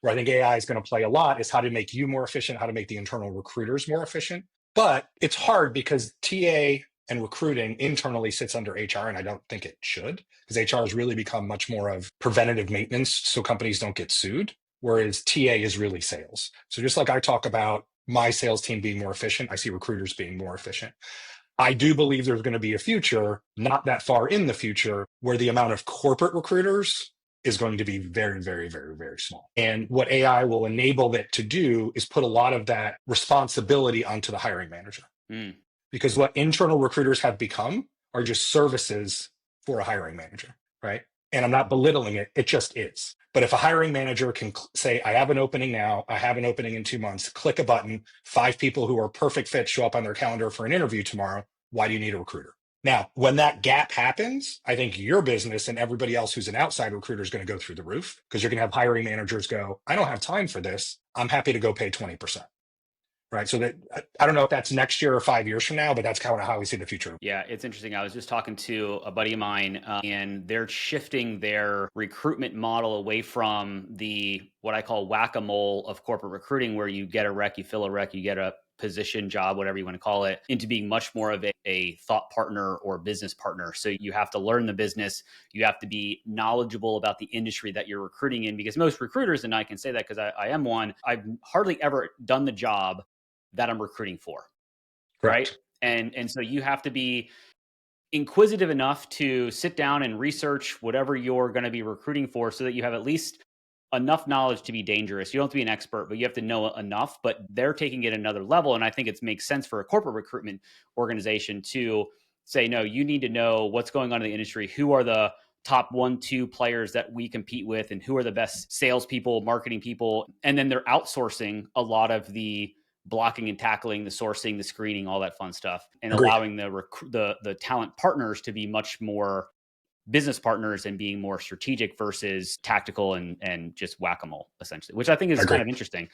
where I think AI is going to play a lot is how to make you more efficient, how to make the internal recruiters more efficient. But it's hard because TA and recruiting internally sits under HR, and I don't think it should, because HR has really become much more of preventative maintenance so companies don't get sued, whereas TA is really sales. So just like I talk about my sales team being more efficient, I see recruiters being more efficient. I do believe there's going to be a future, not that far in the future, where the amount of corporate recruiters is going to be very, very, very, very small. And what AI will enable it to do is put a lot of that responsibility onto the hiring manager. Because what internal recruiters have become are just services for a hiring manager, right? And I'm not belittling it, it just is. But if a hiring manager can say, I have an opening now, I have an opening in 2 months, click a button, 5 people who are perfect fits show up on their calendar for an interview tomorrow, why do you need a recruiter? Now, when that gap happens, I think your business and everybody else who's an outside recruiter is going to go through the roof, because you're going to have hiring managers go, I don't have time for this. I'm happy to go pay 20%. Right. So that, I don't know if that's next year or 5 years from now, but that's kind of how we see the future. Yeah, it's interesting. I was just talking to a buddy of mine, and they're shifting their recruitment model away from the what I call whack-a-mole of corporate recruiting, where you get a rec, you fill a rec, you get a position, job, whatever you want to call it, into being much more of a thought partner or business partner. So you have to learn the business. You have to be knowledgeable about the industry that you're recruiting in, because most recruiters, and I can say that because I am one, I've hardly ever done the job that I'm recruiting for. Correct. Right. And so you have to be inquisitive enough to sit down and research whatever you're going to be recruiting for, so that you have at least enough knowledge to be dangerous. You don't have to be an expert, but you have to know enough. But they're taking it another level. And I think it makes sense for a corporate recruitment organization to say, no, you need to know what's going on in the industry. Who are the top 1-2 players that we compete with, and who are the best salespeople, marketing people. And then they're outsourcing a lot of the blocking and tackling, the sourcing, the screening, all that fun stuff, and Agreed. allowing the talent partners to be much more business partners and being more strategic versus tactical and just whack-a-mole, essentially, which I think is kind of interesting.